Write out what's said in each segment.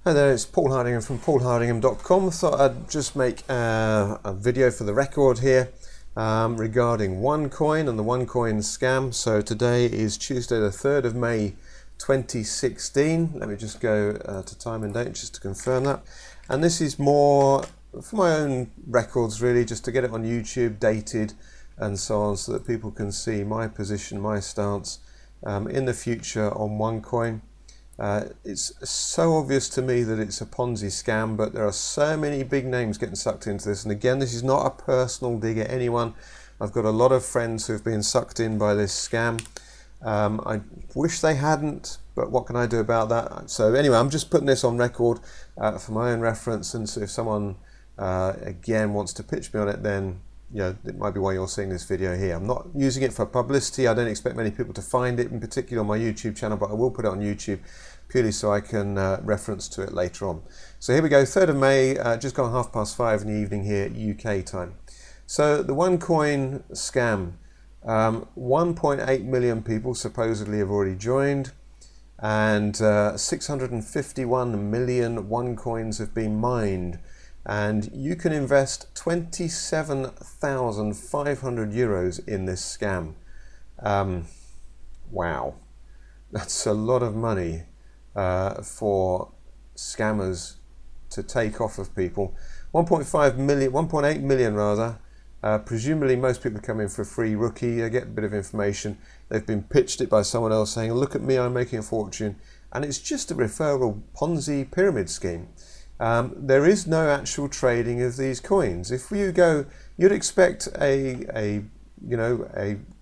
Hi there, it's Paul Hardingham from paulhardingham.com. Thought I'd just make a video for the record here regarding OneCoin and the OneCoin scam. So today is Tuesday the 3rd of May 2016. Let me just go to time and date just to confirm that. And this is more for my own records really, just to get it on YouTube, dated and so on, so that people can see my position, my stance in the future on OneCoin. It's so obvious to me that it's a Ponzi scam, but there are so many big names getting sucked into this. And again, this is not a personal dig at anyone. I've got a lot of friends who've been sucked in by this scam. I wish they hadn't, but what can I do about that? So anyway, I'm just putting this on record for my own reference, and so if someone again wants to pitch me on it, then it might be why you're seeing this video here. I'm not using it for publicity. I don't expect many people to find it, in particular on my YouTube channel, but I will put it on YouTube purely so I can reference to it later on. So here we go, 3rd of May, just gone 5:30 in the evening here UK time. So the OneCoin scam, 1.8 million people supposedly have already joined, and 651 million OneCoins have been mined. And you can invest 27,500 euros in this scam. Wow, that's a lot of money for scammers to take off of people. 1.8 million rather. Presumably most people come in for a free rookie. They get a bit of information. They've been pitched it by someone else saying, look at me, I'm making a fortune. And it's just a referral Ponzi pyramid scheme. There is no actual trading of these coins. If you go, you'd expect a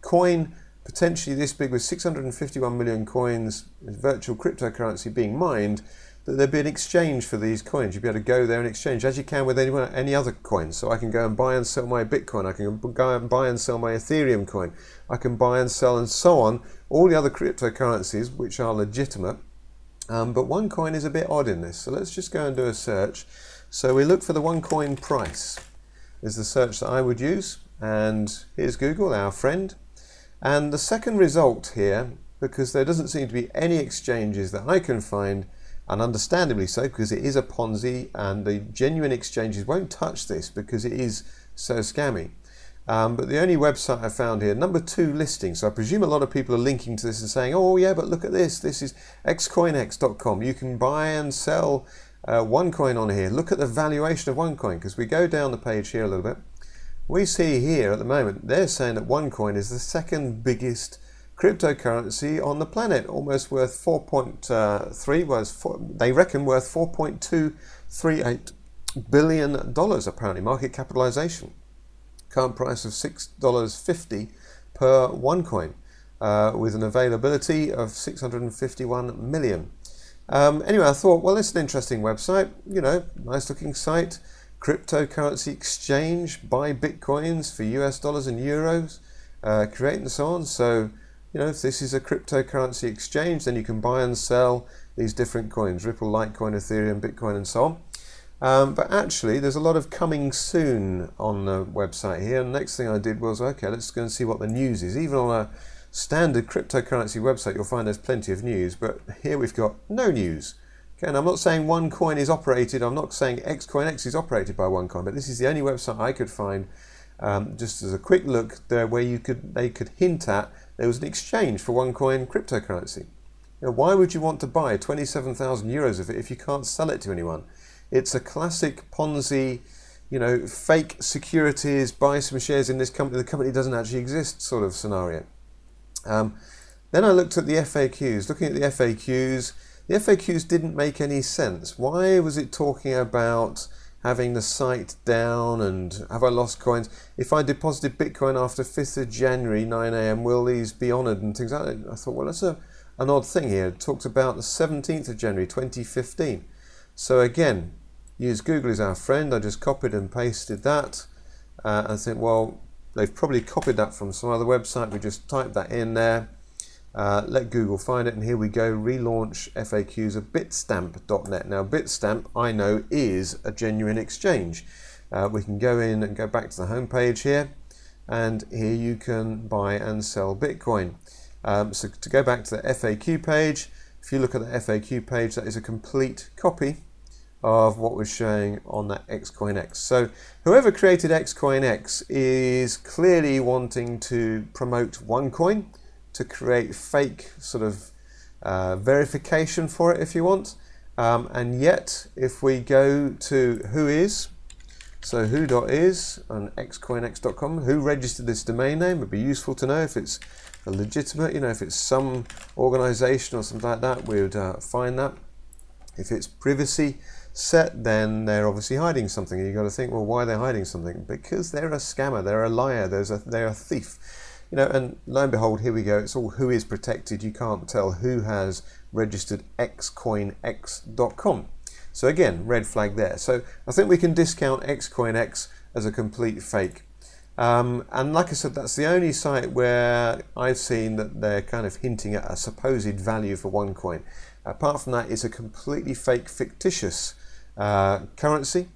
coin potentially this big with 651 million coins, virtual cryptocurrency being mined, that there'd be an exchange for these coins. You'd be able to go there and exchange, as you can with any other coins. So I can go and buy and sell my Bitcoin, I can go and buy and sell my Ethereum coin, I can buy and sell and so on, all the other cryptocurrencies which are legitimate. But OneCoin is a bit odd in this, so let's just go and do a search. So we look for the OneCoin price, is the search that I would use, and here's Google, our friend. And the second result here, because there doesn't seem to be any exchanges that I can find, and understandably so, because it is a Ponzi and the genuine exchanges won't touch this because it is so scammy. But the only website I found here, number 2 listing, so I presume a lot of people are linking to this and saying, oh yeah, but look at this, this is xcoinx.com. You can buy and sell OneCoin on here. Look at the valuation of OneCoin, because we go down the page here a little bit. We see here at the moment, they're saying that OneCoin is the second biggest cryptocurrency on the planet, almost worth 4.3, they reckon worth $4.238 billion apparently, market capitalization. Current price of $6.50 per OneCoin, with an availability of 651 million. Anyway, I thought, well, it's an interesting website, nice looking site, cryptocurrency exchange, buy Bitcoins for US dollars and euros, create and so on. So, if this is a cryptocurrency exchange, then you can buy and sell these different coins, Ripple, Litecoin, Ethereum, Bitcoin, and so on. But actually, there's a lot of coming soon on the website here. And the next thing I did was, okay, let's go and see what the news is. Even on a standard cryptocurrency website, you'll find there's plenty of news, but here we've got no news. Okay, and I'm not saying OneCoin is operated, I'm not saying xcoinx is operated by OneCoin, but this is the only website I could find, just as a quick look there, where they could hint at there was an exchange for OneCoin cryptocurrency. Why would you want to buy 27,000 euros of it if you can't sell it to anyone? It's a classic Ponzi, fake securities, buy some shares in this company, the company doesn't actually exist sort of scenario. Then I looked at the FAQs. Looking at the FAQs didn't make any sense. Why was it talking about having the site down and have I lost coins? If I deposited Bitcoin after 5th of January, 9 AM, will these be honoured and things like that? I thought, well, that's an odd thing here. It talks about the 17th of January, 2015. So again, use Google as our friend. I just copied and pasted that. I think, well, they've probably copied that from some other website. We just type that in there. Let Google find it, and here we go, relaunch FAQs of bitstamp.net. Now Bitstamp, I know, is a genuine exchange. We can go in and go back to the home page here, and here you can buy and sell Bitcoin. So to go back to the FAQ page, if you look at the FAQ page, that is a complete copy of what we're showing on that XCoinX. So whoever created XCoinX is clearly wanting to promote OneCoin, to create fake sort of verification for it, if you want. And yet, if we go to whois, so who.is on xcoinx.com, who registered this domain name, would be useful to know if it's a legitimate, if it's some organization or something like that, we would find that. If it's privacy set, then they're obviously hiding something. And you've got to think, well, why are they hiding something? Because they're a scammer, they're a liar, they're a thief. And lo and behold, here we go. It's all who is protected. You can't tell who has registered xcoinx.com. So again, red flag there. So I think we can discount XCoinX as a complete fake. And like I said, that's the only site where I've seen that they're kind of hinting at a supposed value for OneCoin. Apart from that, it's a completely fake, fictitious currency.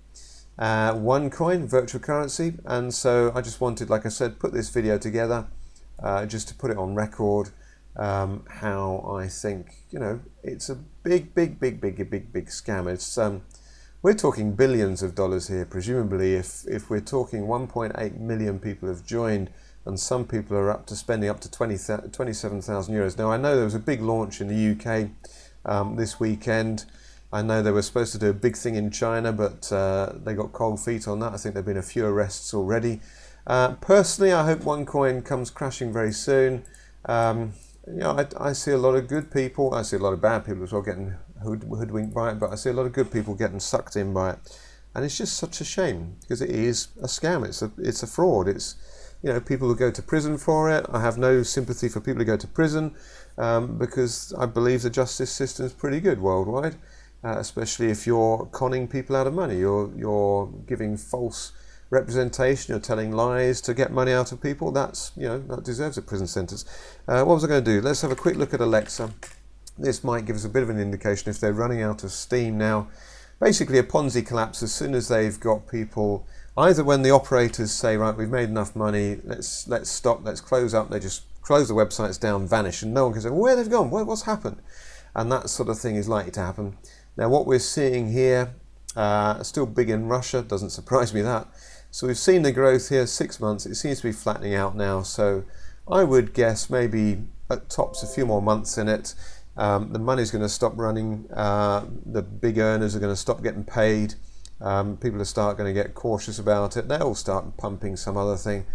OneCoin, virtual currency. And so I just wanted, like I said, put this video together just to put it on record. How I think, it's a big scam. It's we're talking billions of dollars here, presumably. If we're talking 1.8 million people have joined, and some people are spending up to 27,000 euros. Now I know there was a big launch in the UK this weekend. I know they were supposed to do a big thing in China, but they got cold feet on that. I think there've been a few arrests already. Personally, I hope OneCoin comes crashing very soon. I see a lot of good people. I see a lot of bad people as well getting hoodwinked by it, but I see a lot of good people getting sucked in by it, and it's just such a shame because it is a scam. It's a fraud. It's people who go to prison for it. I have no sympathy for people who go to prison because I believe the justice system is pretty good worldwide, especially if you're conning people out of money. You're giving false representation, you're telling lies to get money out of people. That deserves a prison sentence. What was I going to do? Let's have a quick look at Alexa. This might give us a bit of an indication if they're running out of steam now. Basically a Ponzi collapse as soon as they've got people, either when the operators say, right, we've made enough money, let's stop, let's close up, they just close the websites down, vanish, and no one can say, well, where they've gone, what's happened? And that sort of thing is likely to happen. Now what we're seeing here, still big in Russia, doesn't surprise me that. So we've seen the growth here, 6 months. It seems to be flattening out now. So I would guess maybe at tops a few more months in it. The money's going to stop running. The big earners are going to stop getting paid. People are going to get cautious about it. They'll start pumping some other thing.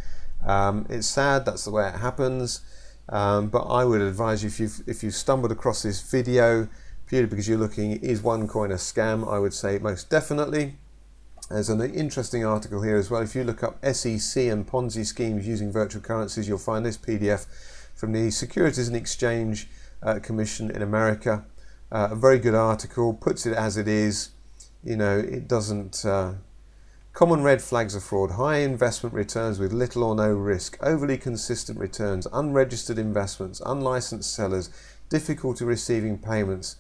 It's sad. That's the way it happens. But I would advise you, if you've stumbled across this video purely because you're looking, is OneCoin a scam? I would say most definitely. There's an interesting article here as well. If you look up SEC and Ponzi schemes using virtual currencies, you'll find this PDF from the Securities and Exchange Commission in America. A very good article, puts it as it is. It doesn't... Common red flags of fraud: high investment returns with little or no risk, overly consistent returns, unregistered investments, unlicensed sellers, difficulty receiving payments.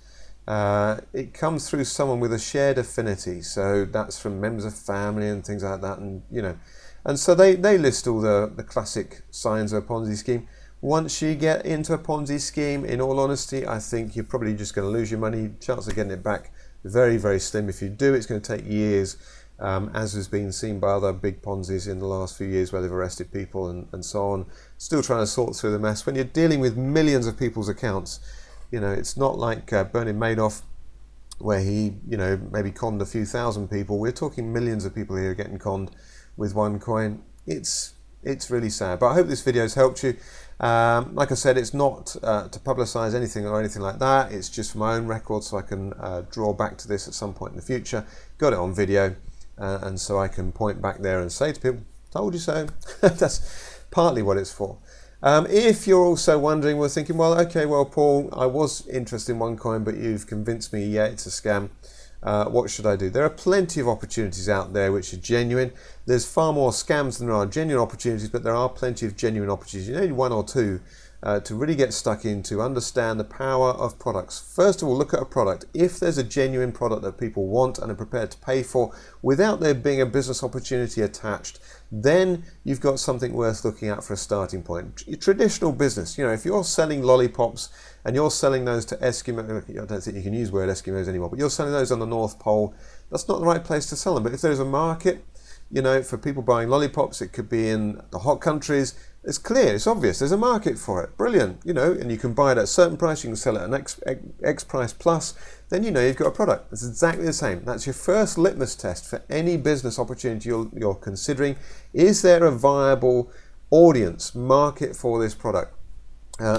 It comes through someone with a shared affinity, so that's from members of family and things like that, and so they list all the classic signs of a Ponzi scheme. Once you get into a Ponzi scheme, in all honesty, I think you're probably just going to lose your money. Chance of getting it back very, very slim. If you do, it's going to take years, as has been seen by other big Ponzis in the last few years where they've arrested people and so on. Still trying to sort through the mess. When you're dealing with millions of people's accounts, it's not like Bernard Madoff, where he, maybe conned a few thousand people. We're talking millions of people here getting conned with OneCoin. It's really sad. But I hope this video has helped you. Like I said, it's not to publicize anything or anything like that. It's just for my own record, so I can draw back to this at some point in the future. Got it on video, and so I can point back there and say to people, told you so. That's partly what it's for. If you're also wondering, we're thinking, well, okay, well, Paul, I was interested in OneCoin, but you've convinced me, yeah, it's a scam. What should I do? There are plenty of opportunities out there which are genuine. There's far more scams than there are genuine opportunities, but there are plenty of genuine opportunities. Only one or two to really get stuck into, understand the power of products. First of all, look at a product. If there's a genuine product that people want and are prepared to pay for without there being a business opportunity attached, then you've got something worth looking at for a starting point. Traditional business, if you're selling lollipops and you're selling those to Eskimos, I don't think you can use the word Eskimos anymore, but you're selling those on the North Pole, that's not the right place to sell them. But if there's a market, for people buying lollipops, it could be in the hot countries. It's clear, it's obvious, there's a market for it. Brilliant, and you can buy it at a certain price, you can sell it at an X price plus, then you've got a product. It's exactly the same. That's your first litmus test for any business opportunity you're considering. Is there a viable audience, market for this product?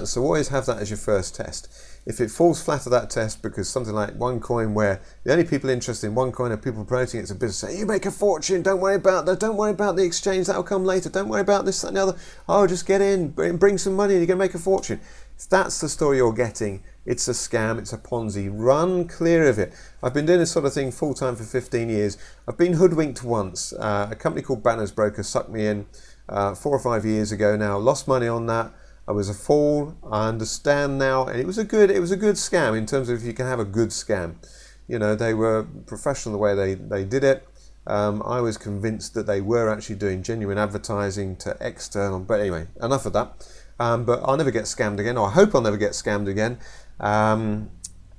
So always have that as your first test. If it falls flat at that test, because something like OneCoin, where the only people interested in OneCoin are people promoting it as a business, say, you make a fortune, don't worry about that, don't worry about the exchange, that'll come later, don't worry about this, that and the other, just get in, bring some money and you're going to make a fortune. If that's the story you're getting, it's a scam, it's a Ponzi. Run clear of it. I've been doing this sort of thing full time for 15 years. I've been hoodwinked once. A company called Banner's Broker sucked me in 4 or 5 years ago now, lost money on that. I was a fool. I understand now, and it was a good scam in terms of if you can have a good scam. They were professional the way they did it. I was convinced that they were actually doing genuine advertising to external, but anyway, enough of that. But I'll never get scammed again, or I hope I'll never get scammed again.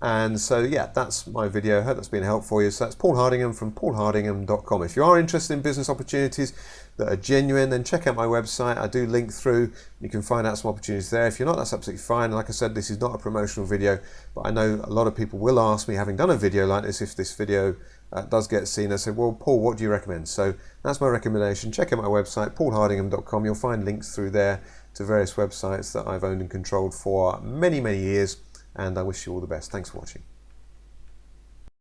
And so, yeah, that's my video. I hope that's been helpful for you. So that's Paul Hardingham from paulhardingham.com. If you are interested in business opportunities that are genuine, then check out my website. I do link through. You can find out some opportunities there. If you're not, that's absolutely fine. Like I said, this is not a promotional video, but I know a lot of people will ask me, having done a video like this, if this video does get seen. I say, well, Paul, what do you recommend? So that's my recommendation. Check out my website, paulhardingham.com. You'll find links through there to various websites that I've owned and controlled for many, many years. And I wish you all the best. Thanks for watching.